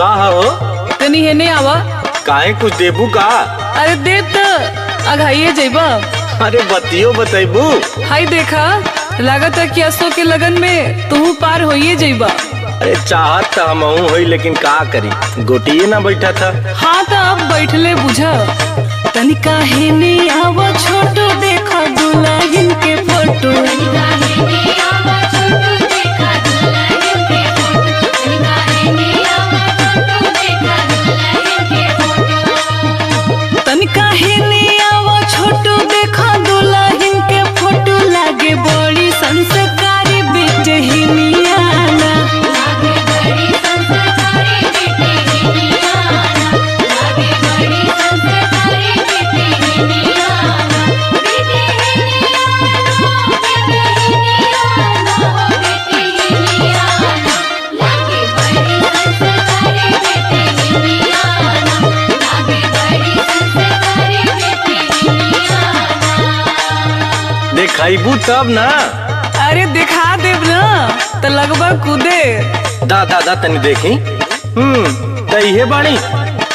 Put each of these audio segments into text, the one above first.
का हो? तनी हेने आवा। काहे कुछ देबू का? अरे दे त अघाइए जइबा। अरे बतियो बतैबू। हाय देखा, लागत है कि असो के लगन में तू पार होइए जइबा। अरे चाहत तो हमहू होई, लेकिन का करी, गोटिए ना बैठा था। हाँ तो अब बैठले बुझा। तनिका हेने आवा छोटो, देखा दुल्हन के फोटो। तनिका हेने आवा छोटो, देखा दुल्हन के फोटो। लागे बड़ी संस्कारी बेटे हिनियाना। देखाइबू तब ना। अरे दिखा देब ना तो लगभग कूदे। दा तनी देखी। तो इहे बाणी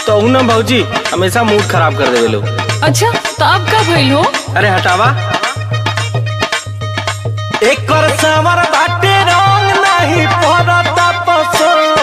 तो ना भौजी हमेशा मूड खराब कर देवे लो। अच्छा तो अब का भइल हो? अरे हटावा। एक कर सावर बाटे रंग नहीं पड़ता पसंद।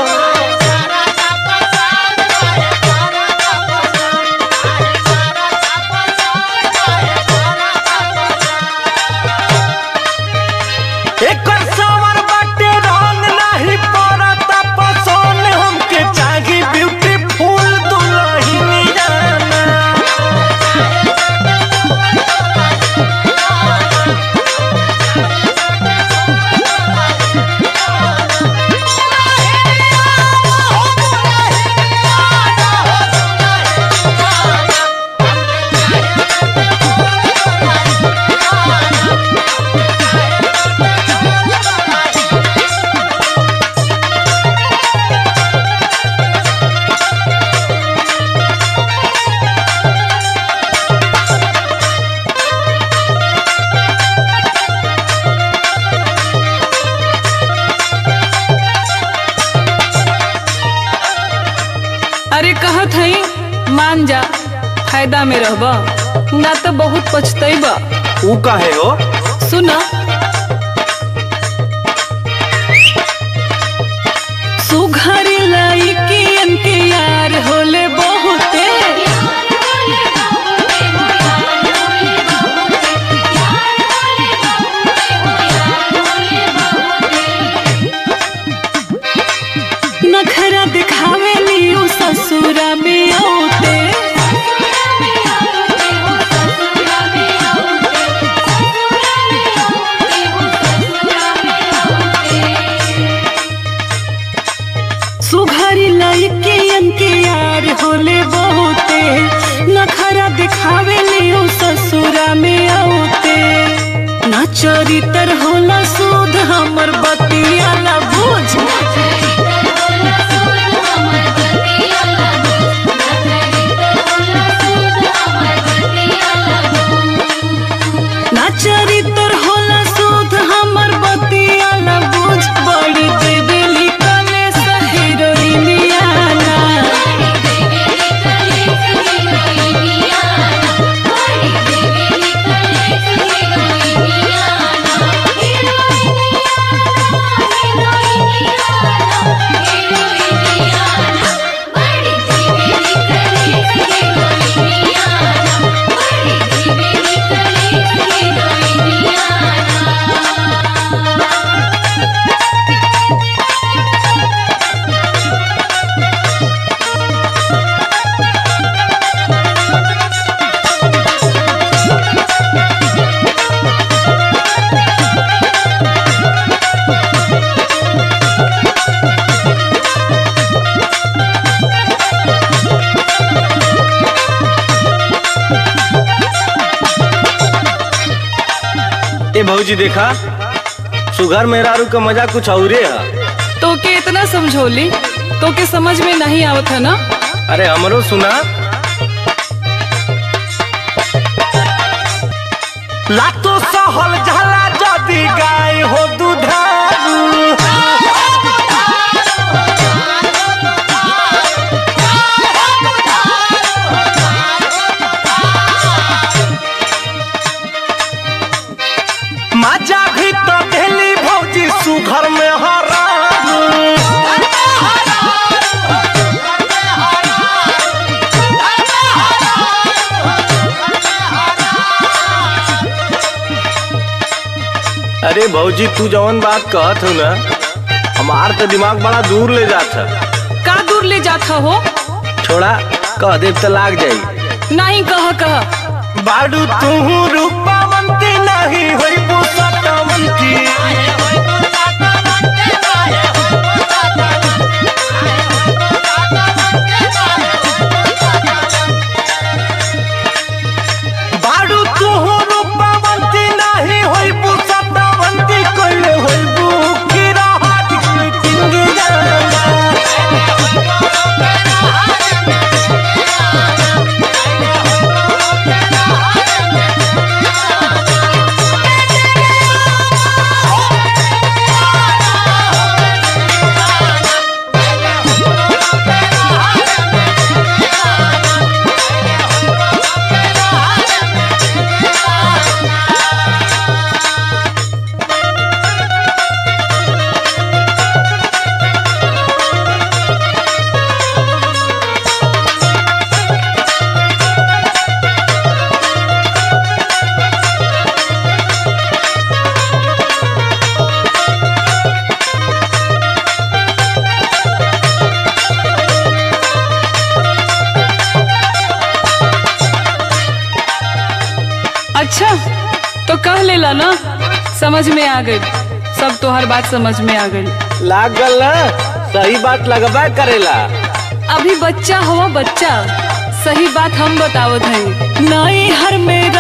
अरे कहत हई मान जा, फायदा में रहबा ना तो बहुत पछतैबा। ऊ काहे हो? सुना, सुघरी लइकियन के यार होले बहुते। नखरा दिखावे लियो ससुरा में औते। सुघरी लइकियन के यार होले बहुते। नखरा दिखावे लियो ससुरा में औते। ना चरित्र होला सुध हमर बतिया ना बुझ। ना चरित्र होला सुध हमर बतिया ना बुझ। बड़ी देवेली कले सहेरोइनियाना। ए भौजी देखा, सुगर मेहरारू का मजा कुछ औरे है। तो के इतना समझौली तो के समझ में नहीं आवत है ना। अरे हमरो सुना। लातो सहल झाला जदी गाय हो दूधारू। अरे भौजी तू जवन बात कहत हो ना, हमार तो दिमाग बड़ा दूर ले जात है। का दूर ले जाता हो? छोड़ा, कह दे तो लाग जाई। नहीं कह बाडू तू रूपावंती नहीं होई पुसतवंती। बाडू तू रूपावंती नहीं होई पुसतवंती, कोई होई बुकी राहत टिंगी जाना। अच्छा तो कह लेला ना, समझ में आ गई, सब तोहर बात समझ में आ गई। लागल ना, सही बात लगबा करेला। अभी बच्चा हुआ बच्चा, सही बात हम बतावत है। नहीं हर में